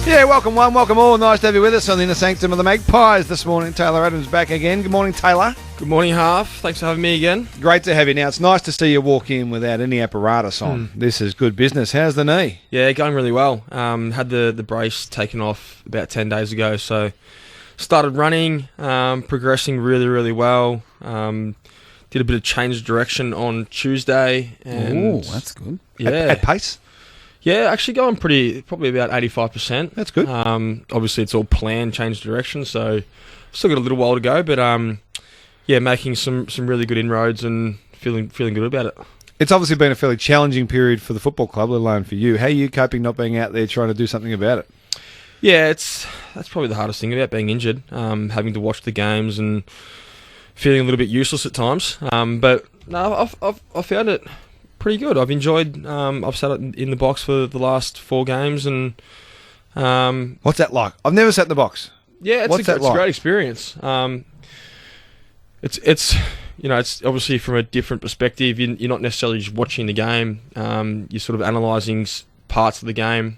Yeah, welcome one, welcome all. Nice to have you with us on the inner sanctum of the Magpies this morning. Taylor Adams back again. Good morning, Taylor. Good morning, Half. Thanks for having me again. Great to have you. Now, it's nice to see you walk in without any apparatus on. This is good business. How's the knee? Yeah, going really well. Had the brace taken off about 10 days ago, so started running, progressing really, really well. Did a bit of change of direction on Tuesday. Oh, that's good. Yeah. At pace? Yeah, actually going probably about 85%. That's good. Obviously, it's all planned, change direction, so still got a little while to go, but yeah, making some really good inroads and feeling good about it. It's obviously been a fairly challenging period for the football club, let alone for you. How are you coping not being out there trying to do something about it? Yeah, that's probably the hardest thing about being injured, having to watch the games and feeling a little bit useless at times. But no, I've found it pretty good. I've enjoyed. I've sat in the box for the last 4 games, and what's that like? I've never sat in the box. Yeah, it's a great experience. It's it's obviously from a different perspective. You're not necessarily just watching the game. You're sort of analysing parts of the game,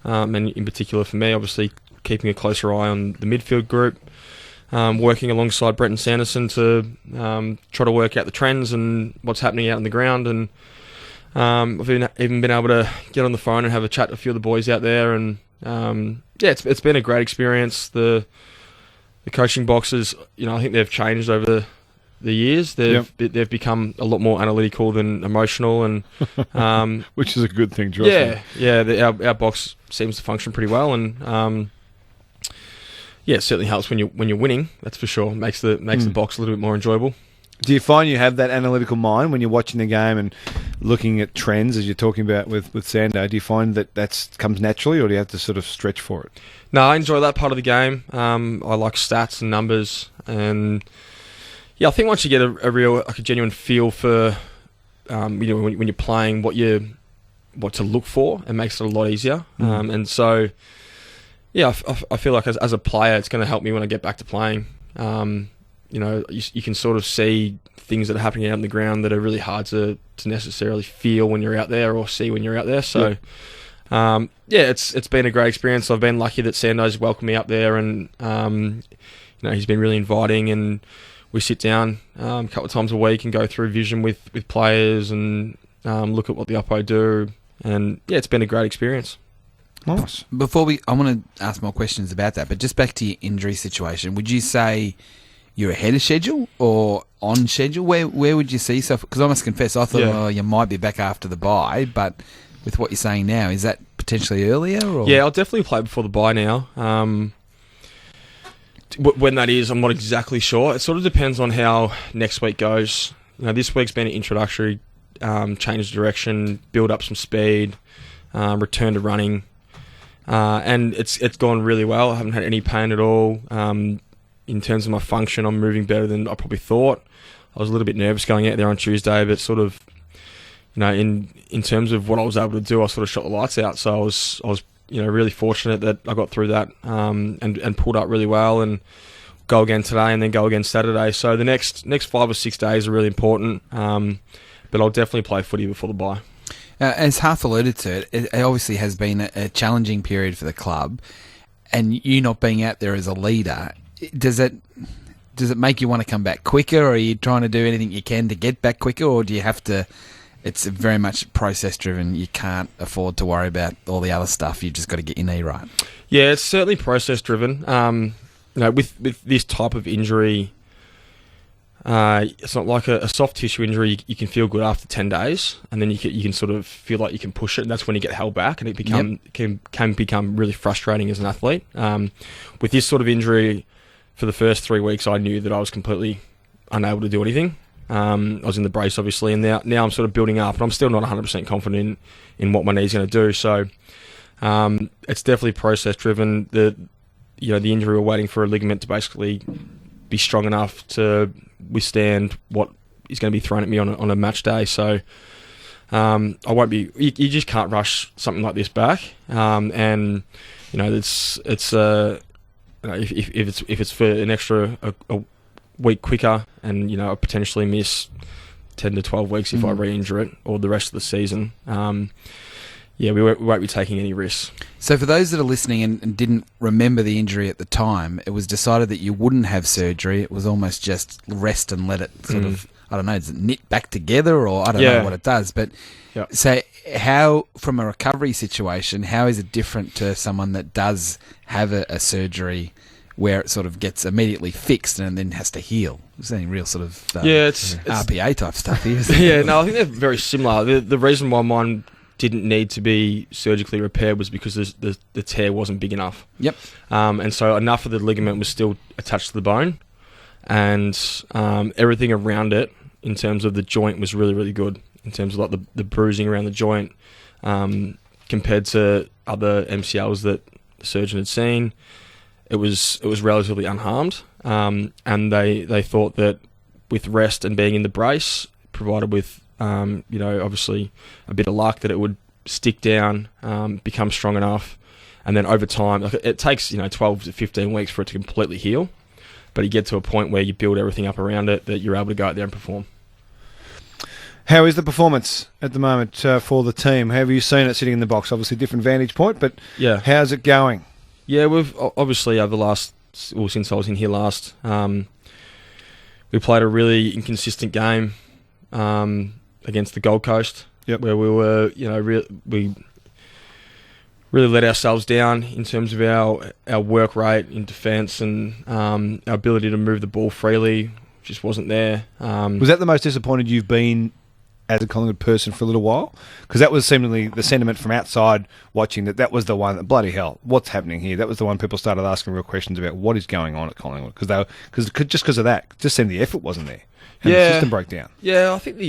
and in particular for me, obviously keeping a closer eye on the midfield group. Working alongside Brenton Sanderson to try to work out the trends and what's happening out on the ground, and I've even been able to get on the phone and have a chat to a few of the boys out there, and yeah, it's been a great experience. The coaching boxes, I think they've changed over the years. They've become a lot more analytical than emotional, and which is a good thing, trust me. Our box seems to function pretty well, and yeah, it certainly helps when you're winning. That's for sure. Makes the box a little bit more enjoyable. Do you find you have that analytical mind when you're watching the game and looking at trends, as you're talking about with Sando? Do you find that comes naturally, or do you have to sort of stretch for it? No, I enjoy that part of the game. I like stats and numbers, and yeah, I think once you get a genuine feel for when you're playing, what to look for, it makes it a lot easier. And so, yeah, I feel like as a player, it's going to help me when I get back to playing. You can sort of see things that are happening out on the ground that are really hard to necessarily feel when you're out there or see when you're out there. So, it's been a great experience. I've been lucky that Sando's welcomed me up there, and he's been really inviting, and we sit down a couple of times a week and go through vision with players and look at what the oppo do, and yeah, it's been a great experience. Nice. I want to ask more questions about that, but just back to your injury situation, would you say you're ahead of schedule or on schedule? Where would you see yourself? Because I must confess, I thought you might be back after the bye, but with what you're saying now, is that potentially earlier? Or? Yeah, I'll definitely play before the bye now. When that is, I'm not exactly sure. It sort of depends on how next week goes. This week's been an introductory, change of direction, build up some speed, return to running. And it's gone really well. I haven't had any pain at all. In terms of my function, I'm moving better than I probably thought. I was a little bit nervous going out there on Tuesday, but sort of, in terms of what I was able to do, I sort of shot the lights out. So I was really fortunate that I got through that and pulled up really well, and go again today and then go again Saturday. So the next 5 or 6 days are really important. But I'll definitely play footy before the bye. As Half alluded to, it obviously has been a challenging period for the club, and you not being out there as a leader, does it make you want to come back quicker, or are you trying to do anything you can to get back quicker, or do you have to? It's very much process driven. You can't afford to worry about all the other stuff. You've just got to get your knee right. Yeah, it's certainly process driven. With this type of injury, it's not like a soft tissue injury. You can feel good after 10 days, and then you can sort of feel like you can push it, and that's when you get held back, and it can become really frustrating as an athlete. With this sort of injury, for the first 3 weeks, I knew that I was completely unable to do anything. I was in the brace, obviously, and now I'm sort of building up, and I'm still not 100% confident in what my knee's going to do. So it's definitely process driven. The injury, we're waiting for a ligament to basically be strong enough to withstand what is going to be thrown at me on a match day. So I won't be. You just can't rush something like this back. And if it's for an extra a week quicker, and I potentially miss 10 to 12 weeks if I re-injure it, or the rest of the season. yeah, we won't be taking any risks. So for those that are listening and didn't remember the injury at the time, it was decided that you wouldn't have surgery. It was almost just rest and let it sort of, I don't know, does it knit back together, or I don't know what it does. But so how, from a recovery situation, how is it different to someone that does have a surgery where it sort of gets immediately fixed and then has to heal? It's any real sort of it's RPA type stuff here. Yeah, no, I think they're very similar. The reason why mine didn't need to be surgically repaired was because the tear wasn't big enough. Yep. And so enough of the ligament was still attached to the bone, and everything around it in terms of the joint was really, really good. In terms of like the bruising around the joint, compared to other MCLs that the surgeon had seen, it was relatively unharmed. And they thought that with rest and being in the brace, provided with obviously a bit of luck, that it would stick down, become strong enough, and then over time, like it takes 12 to 15 weeks for it to completely heal, but you get to a point where you build everything up around it that you're able to go out there and perform. How is the performance at the moment for the team? How have you seen it sitting in the box? Obviously, different vantage point, but how's it going? Yeah, we've obviously over the last, since I was in here last, we played a really inconsistent game against the Gold Coast, where we were, we really let ourselves down in terms of our work rate in defence, and our ability to move the ball freely just wasn't there. Was that the most disappointed you've been as a Collingwood person for a little while? Because that was seemingly the sentiment from outside watching, that was the one that, bloody hell, what's happening here? That was the one people started asking real questions about what is going on at Collingwood, because of that, just seemed the effort wasn't there. And the system broke down. Yeah, I think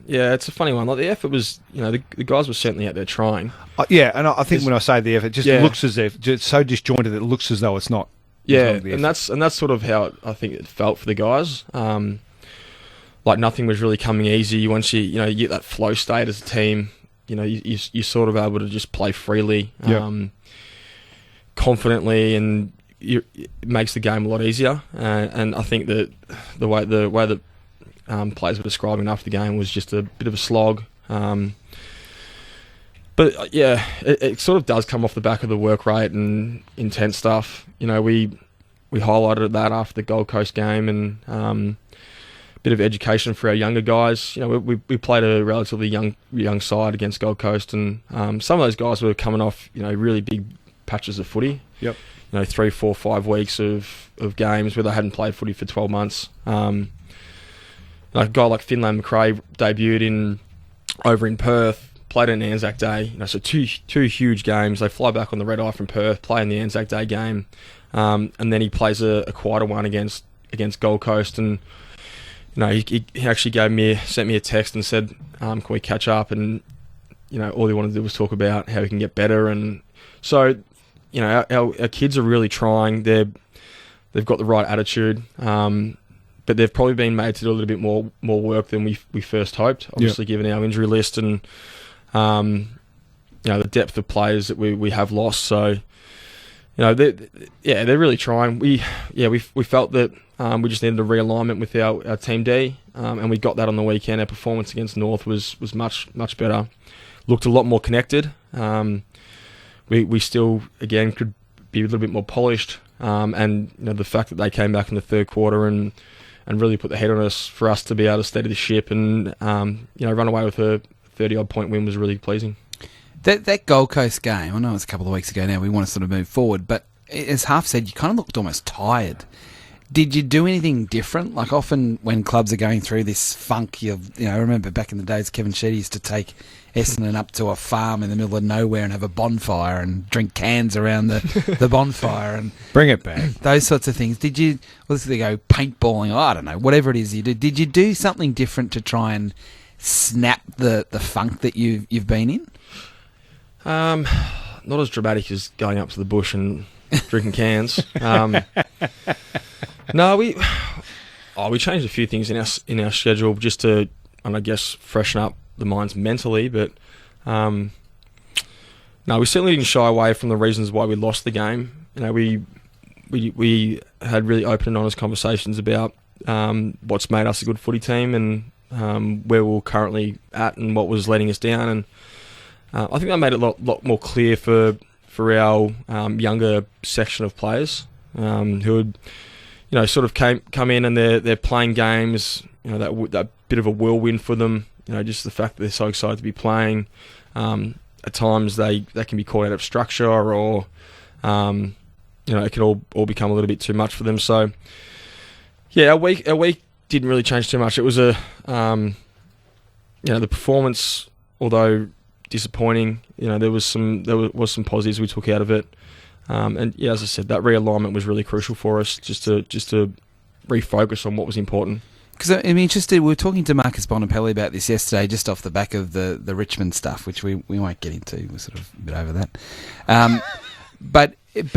it's a funny one. Like the effort was, the guys were certainly out there trying. And I think when I say the effort, it just looks as if it's so disjointed that it looks as though it's not. Yeah, and that's sort of how I think it felt for the guys. Like nothing was really coming easy. Once you get that flow state as a team, you're sort of able to just play freely, confidently, and it makes the game a lot easier. And I think that the way that players were describing after the game was just a bit of a slog. But it sort of does come off the back of the work rate and intense stuff. We highlighted that after the Gold Coast game, and bit of education for our younger guys. We played a relatively young side against Gold Coast, and some of those guys were coming off really big patches of footy. Yep. 3, 4, 5 weeks of games where they hadn't played footy for 12 months. Like a guy like Finlay McRae debuted over in Perth, played on Anzac Day. So two huge games. They fly back on the red eye from Perth, play in the Anzac Day game, and then he plays a quieter one against Gold Coast. And he actually sent me a text and said, "Can we catch up?" And all he wanted to do was talk about how he can get better. And so our kids are really trying. They've got the right attitude. But they've probably been made to do a little bit more work than we first hoped. Obviously, given our injury list and the depth of players that we have lost. So they're really trying. We felt that we just needed a realignment with our team D, and we got that on the weekend. Our performance against North was much better. Looked a lot more connected. We still again could be a little bit more polished, and the fact that they came back in the third quarter and really put the head on us for us to be able to steady the ship and run away with a 30-odd point win was really pleasing. That Gold Coast game, I know it's a couple of weeks ago now, we want to sort of move forward, but as Half said, you kind of looked almost tired. Did you do anything different? Like often when clubs are going through this funk, I remember back in the days Kevin Sheedy used to take Essendon up to a farm in the middle of nowhere and have a bonfire and drink cans around the bonfire and bring it back. Those sorts of things. Did you? Let's go paintballing. I don't know. Whatever it is you do. Did you do something different to try and snap the funk that you've been in? Not as dramatic as going up to the bush and drinking cans. No, we changed a few things in our schedule just to, I guess, freshen up the minds mentally. But no, we certainly didn't shy away from the reasons why we lost the game. We had really open and honest conversations about what's made us a good footy team and where we're currently at and what was letting us down. I think that made it a lot more clear for our younger section of players who had, sort of come in and they're playing games. That bit of a whirlwind for them. Just the fact that they're so excited to be playing. At times they can be caught out of structure, or it could all become a little bit too much for them. So yeah, our week didn't really change too much. It was the performance, although disappointing, there was some positives we took out of it. And yeah, as I said, that realignment was really crucial for us, just to refocus on what was important. Because I'm interested, we were talking to Marcus Bonapelli about this yesterday, just off the back of the Richmond stuff, which we won't get into. We're sort of a bit over that. But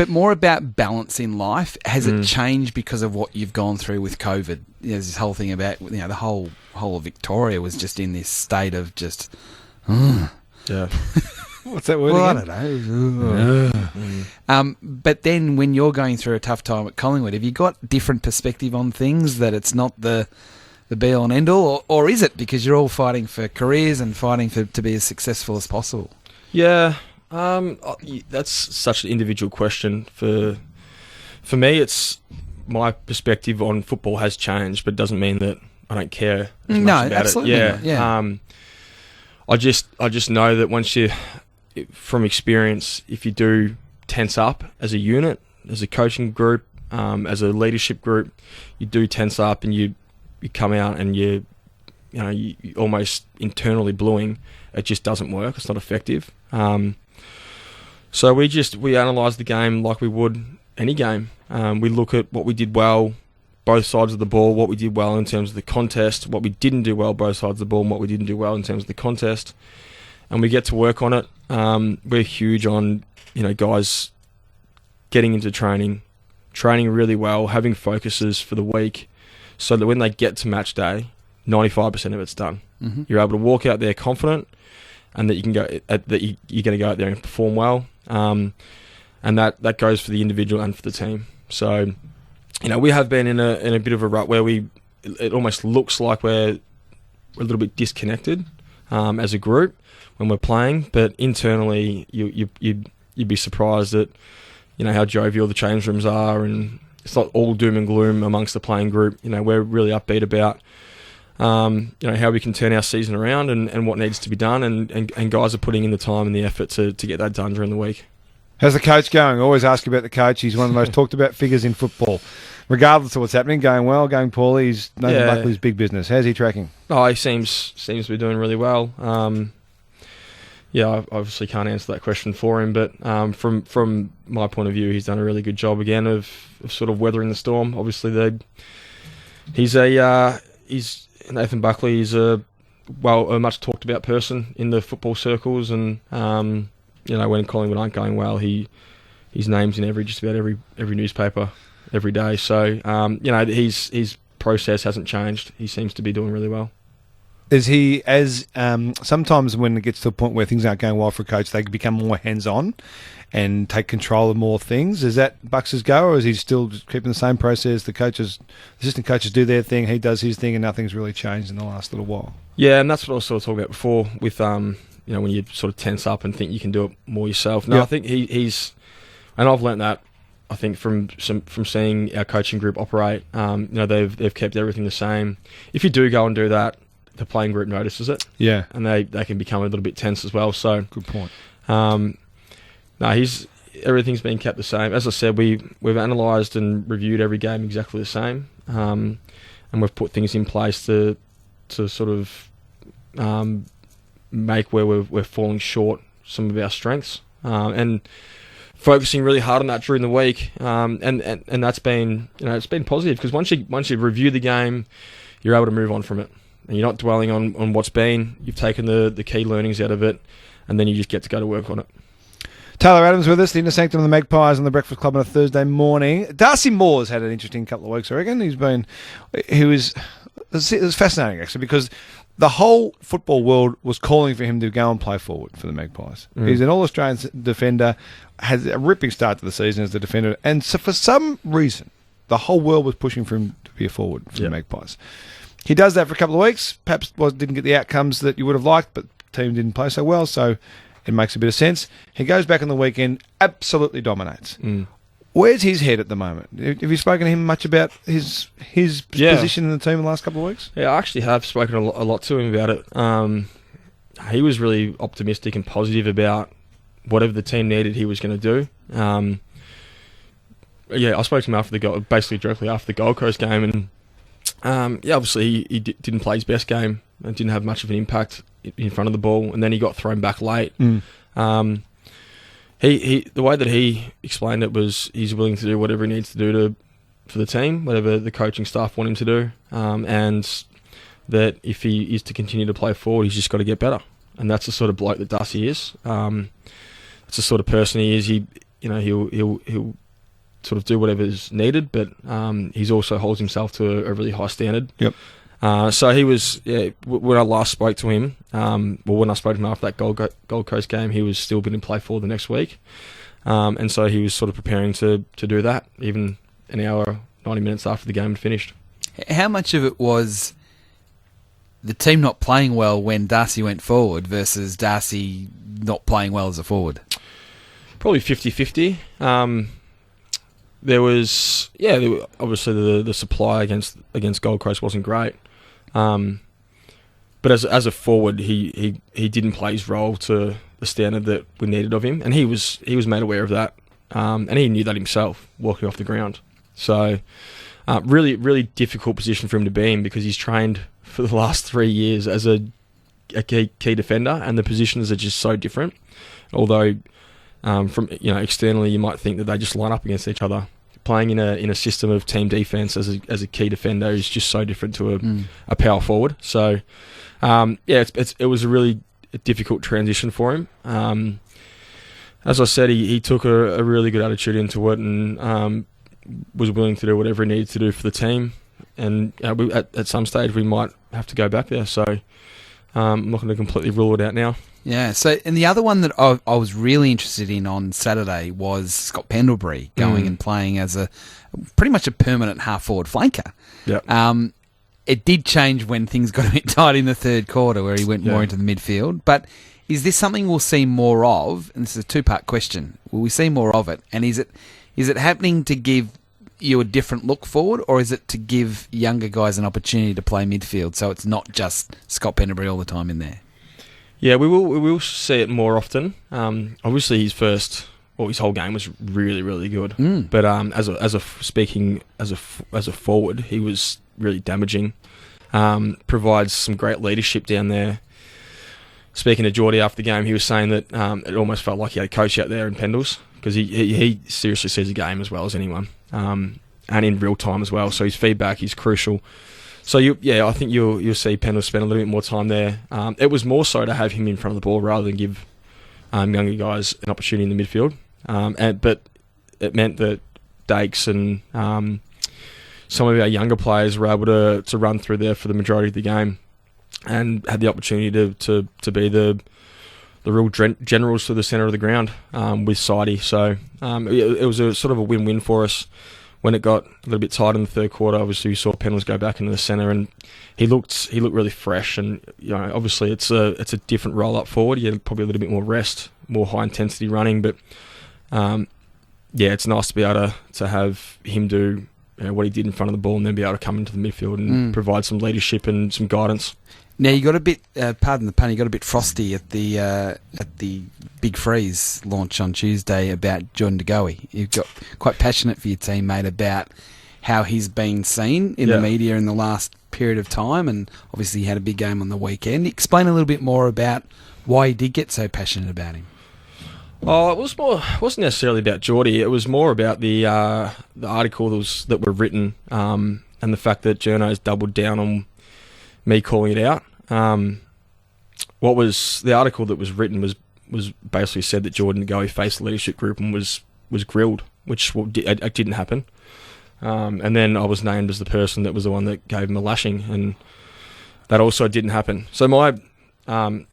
more about balance in life. Has it changed because of what you've gone through with COVID? There's this whole thing about, the whole of Victoria was just in this state of just... Yeah. What's that word again? I don't know. But then when you're going through a tough time at Collingwood, have you got different perspective on things, that it's not the be-all and end-all? Or is it because you're all fighting for careers and fighting to be as successful as possible? Yeah. That's such an individual question. For me, it's my perspective on football has changed, but it doesn't mean that I don't care as much about absolutely it. Not. Yeah. I just know that once from experience, if you do tense up as a unit, as a coaching group, as a leadership group, you do tense up and you come out and you almost internally blueing. It just doesn't work. It's not effective. So we analyse the game like we would any game. We look at what we did well, both sides of the ball, what we did well in terms of the contest, what we didn't do well, both sides of the ball, and what we didn't do well in terms of the contest. And we get to work on it. We're huge on, guys getting into training really well, having focuses for the week, so that when they get to match day, 95% of it's done. Mm-hmm. You're able to walk out there confident, and that you can go that you're going to go out there and perform well. And that goes for the individual and for the team. So, we have been in a bit of a rut where it almost looks like we're a little bit disconnected as a group when we're playing, but internally you'd be surprised at how jovial the change rooms are, and it's not all doom and gloom amongst the playing group. We're really upbeat about how we can turn our season around and what needs to be done, and guys are putting in the time and the effort to get that done during the week. How's the coach going? Always ask about the coach. He's one of the most talked about figures in football. Regardless of what's happening, going well, going poorly, he's Nathan Buckley's big business. How's he tracking? Oh, he seems to be doing really well. I obviously can't answer that question for him, but from my point of view, he's done a really good job again of sort of weathering the storm. Obviously, Nathan Buckley is a much talked about person in the football circles, and when Collingwood aren't going well, his name's in just about every newspaper every day. So his process hasn't changed. He seems to be doing really well. Is he sometimes when it gets to a point where things aren't going well for a coach, they become more hands-on and take control of more things? Is that Bucks' go, or is he still keeping the same process? The assistant coaches do their thing, he does his thing, and nothing's really changed in the last little while? Yeah, and that's what I was sort of talking about before with when you sort of tense up and think you can do it more yourself. No, I think he's, and I've learnt that, I think from seeing our coaching group operate. They've kept everything the same. If you do go and do that, the playing group notices it. Yeah, and they can become a little bit tense as well. So good point. Everything's been kept the same. As I said, we've analysed and reviewed every game exactly the same, and we've put things in place to sort of make where we're falling short some of our strengths, and focusing really hard on that during the week, and that's been it's been positive, because once you review the game, you're able to move on from it, and you're not dwelling on what's been. You've taken the key learnings out of it, and then you just get to go to work on it. Taylor Adams with us, the Inner Sanctum of the Magpies on the Breakfast Club on a Thursday morning. Darcy Moore's had an interesting couple of weeks, I reckon. It was fascinating, actually, because the whole football world was calling for him to go and play forward for the Magpies. He's an All-Australian defender, has a ripping start to the season as the defender, and so for some reason, the whole world was pushing for him to be a forward for the Magpies. He does that for a couple of weeks, perhaps didn't get the outcomes that you would have liked, but the team didn't play so well, so It makes a bit of sense. He goes back on the weekend, absolutely dominates. Where's his head at the moment? Have you spoken to him much about his position in the team in the last couple of weeks? Yeah, I actually have spoken a lot to him about it. He was really optimistic and positive about whatever the team needed, he was going to do. I spoke to him after the goal, basically directly after the Gold Coast game, and obviously he didn't play his best game and didn't have much of an impact in front of the ball, and then he got thrown back late. The way that he explained it was he's willing to do whatever he needs to do for the team, whatever the coaching staff want him to do, and that if he is to continue to play forward, he's just got to get better. And that's the sort of bloke that Darcy is. That's the sort of person he is. He'll sort of do whatever is needed, but he's also holds himself to a really high standard. Yep. So he was, when I last spoke to him, when I spoke to him after that Gold Coast game, he was still going to play for the next week. And so he was sort of preparing to do that, even an hour, 90 minutes after the game had finished. How much of it was the team not playing well when Darcy went forward versus Darcy not playing well as a forward? Probably 50-50. There was, obviously the supply against Gold Coast wasn't great. But as a forward, he didn't play his role to the standard that we needed of him, and he was made aware of that, and he knew that himself walking off the ground. So, really, really difficult position for him to be in because he's trained for the last 3 years as a key defender, and the positions are just so different. Although, from externally, you might think that they just line up against each other. Playing in a system of team defense as a key defender is just so different to a power forward. So, it was a really difficult transition for him. As I said, he took a really good attitude into it and was willing to do whatever he needed to do for the team. And at some stage, we might have to go back there. So, I'm not going to completely rule it out now. Yeah, so, and the other one that I was really interested in on Saturday was Scott Pendlebury going and playing as pretty much a permanent half-forward flanker. Yep. It did change when things got a bit tight in the third quarter where he went more into the midfield. But is this something we'll see more of? And this is a two-part question. Will we see more of it? And is it happening to give you a different look forward, or is it to give younger guys an opportunity to play midfield so it's not just Scott Pendlebury all the time in there? Yeah, we will see it more often. Obviously, his whole game was really, really good. But as a forward, he was really damaging. Provides some great leadership down there. Speaking to Geordie after the game, he was saying that it almost felt like he had a coach out there in Pendles because he seriously sees the game as well as anyone, and in real time as well. So his feedback is crucial. So I think you'll see Pendle spend a little bit more time there. It was more so to have him in front of the ball rather than give younger guys an opportunity in the midfield. But it meant that Dakes and some of our younger players were able to run through there for the majority of the game and had the opportunity to be the real generals to the centre of the ground with Sidey. So it was a sort of a win-win for us. When it got a little bit tight in the third quarter, obviously we saw Pendles go back into the centre, and he looked really fresh. And obviously it's a different role up forward. You had probably a little bit more rest, more high intensity running. But it's nice to be able to have him do what he did in front of the ball, and then be able to come into the midfield and provide some leadership and some guidance. Now you got a bit, pardon the pun, you got a bit frosty at the Big Freeze launch on Tuesday about Jordan Goey. You got quite passionate for your teammate about how he's been seen in the media in the last period of time, and obviously he had a big game on the weekend. Explain a little bit more about why you did get so passionate about him. Oh, it wasn't necessarily about Geordie. It was more about the articles that were written and the fact that journos doubled down on me calling it out. What was the article that was written was basically said that Jordan Goey faced the leadership group and was grilled, which it didn't happen. And then I was named as the person that was the one that gave him a lashing, and that also didn't happen. So I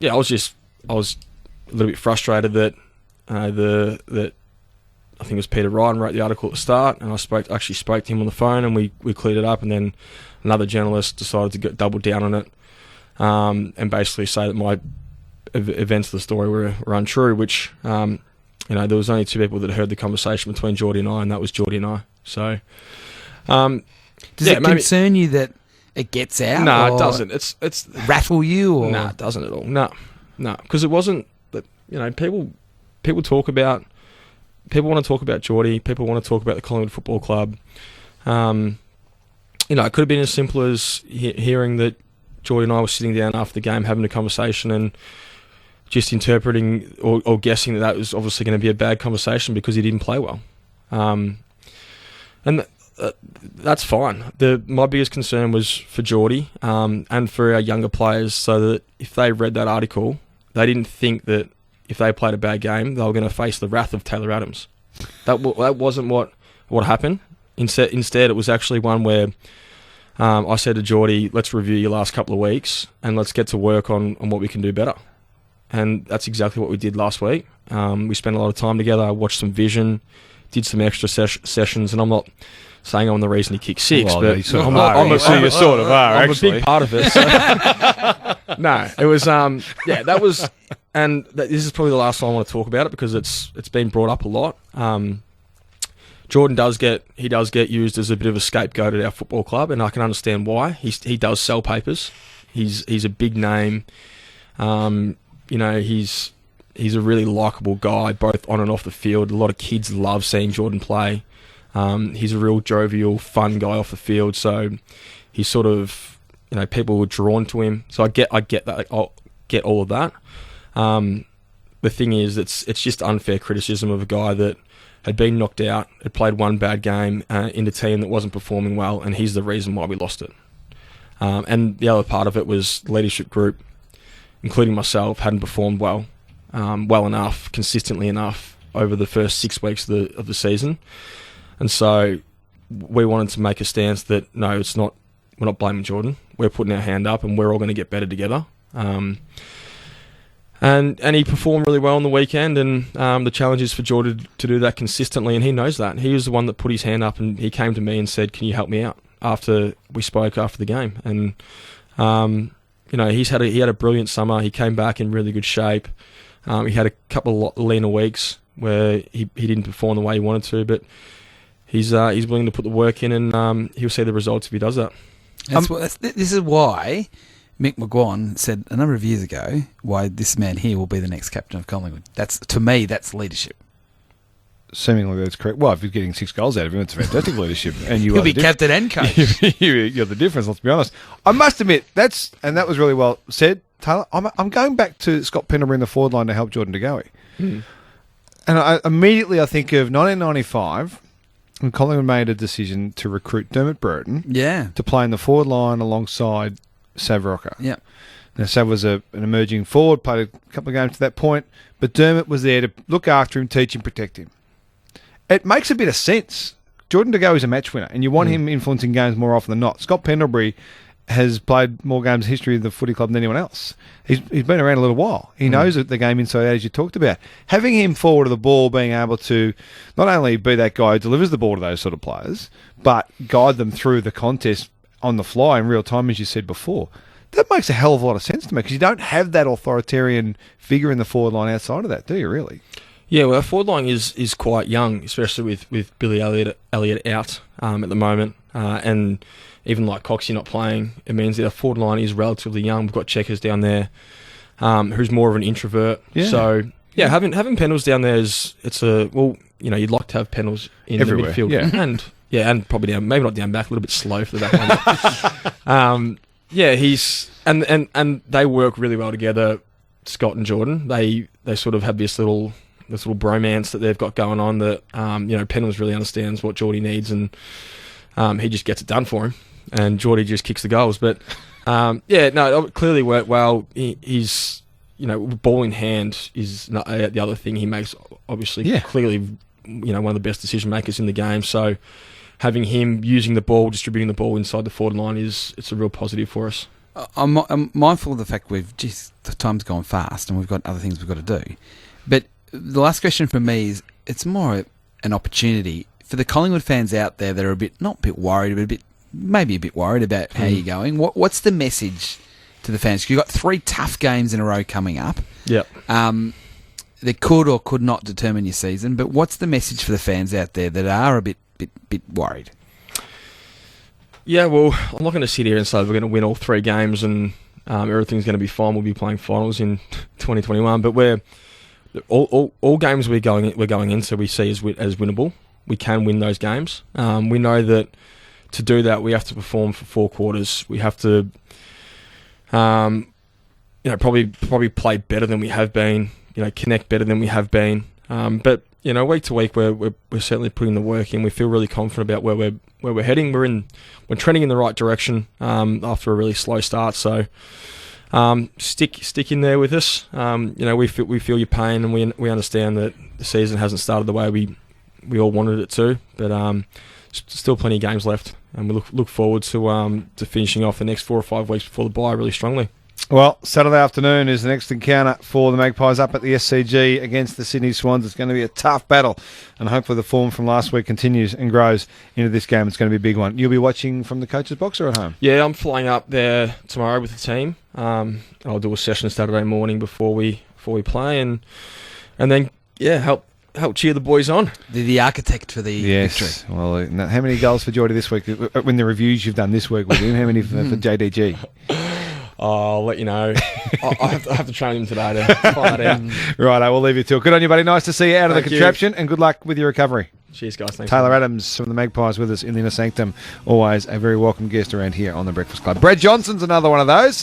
was a little bit frustrated that that I think it was Peter Ryan wrote the article at the start, and I actually spoke to him on the phone, and we cleared it up, and then another journalist decided to double down on it, and basically say that my events of the story were untrue, which, there was only two people that heard the conversation between Geordie and I, and that was Geordie and I. So, does it concern you that it gets out? No, it doesn't. It's rattle you? Or? No, it doesn't at all. No, because it wasn't. People talk about. People want to talk about Geordie. People want to talk about the Collingwood Football Club. It could have been as simple as hearing that Geordie and I were sitting down after the game having a conversation and just interpreting or guessing that was obviously going to be a bad conversation because he didn't play well. That's fine. My biggest concern was for Geordie and for our younger players, so that if they read that article, they didn't think that if they played a bad game, they were going to face the wrath of Taylor Adams. That wasn't what happened. Instead, it was actually one where I said to Geordie, let's review your last couple of weeks and let's get to work on what we can do better. And that's exactly what we did last week. We spent a lot of time together. I watched some vision, did some extra sessions, and I'm not saying I'm the reason he kicked six, but I'm a big part of it. So. No, it was that was, and this is probably the last time I want to talk about it because it's been brought up a lot. Jordan does get used as a bit of a scapegoat at our football club, and I can understand why. He does sell papers. He's a big name. He's a really likeable guy, both on and off the field. A lot of kids love seeing Jordan play. He's a real jovial, fun guy off the field. So he's sort of, people were drawn to him. So I get that. I'll get all of that. The thing is, it's just unfair criticism of a guy that had been knocked out, had played one bad game in a team that wasn't performing well, and he's the reason why we lost it. And the other part of it was the leadership group, including myself, hadn't performed well enough, consistently enough over the first 6 weeks of the season. And so we wanted to make a stance that, no, we're not blaming Jordan. We're putting our hand up and we're all going to get better together. And he performed really well on the weekend, and the challenge is for Jordan to do that consistently, and he knows that. He was the one that put his hand up, and he came to me and said, can you help me out, after we spoke after the game. And, he had a brilliant summer. He came back in really good shape. He had a couple of leaner weeks where he didn't perform the way he wanted to, but he's willing to put the work in, and he'll see the results if he does that. This is why Mick McGuan said a number of years ago why this man here will be the next captain of Collingwood. To me, that's leadership. Seemingly that's correct. Well, if you're getting 6 goals out of him, it's fantastic leadership. And you'll be captain and coach. You're the difference, let's be honest. I must admit, that was really well said, Taylor. I'm going back to Scott Pendlebury in the forward line to help Jordan Goey. And I think of 1995, when Collingwood made a decision to recruit Dermot Brereton to play in the forward line alongside Sav Rocker. Yeah. Now, Sav was an emerging forward, played a couple of games to that point, but Dermot was there to look after him, teach him, protect him. It makes a bit of sense. Jordan De Goey is a match winner, and you want him influencing games more often than not. Scott Pendlebury has played more games in the history of the footy club than anyone else. He's been around a little while. He knows the game inside out, as you talked about. Having him forward of the ball, being able to not only be that guy who delivers the ball to those sort of players, but guide them through the contest on the fly in real time, as you said before. That makes a hell of a lot of sense to me, because you don't have that authoritarian figure in the forward line outside of that, do you, really? Yeah, well, our forward line is quite young, especially with Billy Elliott out at the moment. And even like Coxie not playing, it means that our forward line is relatively young. We've got Checkers down there, who's more of an introvert. Yeah. So, yeah, having Pendles down there you'd like to have Pendles in everywhere, the midfield. Yeah. And probably down, maybe not down back, a little bit slow for the back line. He's and they work really well together, Scott and Jordan. They sort of have this little bromance that they've got going on that Pendles really understands what Geordie needs, and he just gets it done for him, and Geordie just kicks the goals. But it clearly worked well. He's ball in hand is not, the other thing he makes, obviously. Clearly one of the best decision makers in the game. So having him using the ball, distributing the ball inside the forward line it's a real positive for us. I'm mindful of the fact the time's gone fast and we've got other things we've got to do. But the last question for me is, it's more an opportunity for the Collingwood fans out there that are not a bit worried, but maybe a bit worried about how you're going. What's the message to the fans? You've got 3 tough games in a row coming up. Yep. That could or could not determine your season. But what's the message for the fans out there that are a bit worried? Yeah, well, I'm not going to sit here and say we're going to win all 3 games and everything's going to be fine. We'll be playing finals in 2021, but we're all games we're going into we see as winnable. We can win those games. We know that to do that we have to perform for 4 quarters. We have to, probably play better than we have been. Connect better than we have been. But week to week we're certainly putting the work in. We feel really confident about where we're heading. We're trending in the right direction after a really slow start. So stick in there with us. We feel your pain, and we understand that the season hasn't started the way we all wanted it to. But still plenty of games left, and we look forward to finishing off the next 4 or 5 weeks before the bye really strongly. Well, Saturday afternoon is the next encounter for the Magpies up at the SCG against the Sydney Swans. It's going to be a tough battle, and hopefully the form from last week continues and grows into this game. It's going to be a big one. You'll be watching from the coach's box or at home? Yeah, I'm flying up there tomorrow with the team. I'll do a session Saturday morning before we play, and then help cheer the boys on. The architect for the victory. Well, how many goals for Geordie this week? When the reviews you've done this week with him, how many for JDG? I'll let you know. I have to train him today to find out. Right, I will leave you to it. Good on you, buddy. Nice to see you out of the contraption, and good luck with your recovery. Cheers, guys. Thanks. Taylor Adams from the Magpies with us in the inner sanctum. Always a very welcome guest around here on the Breakfast Club. Brad Johnson's another one of those.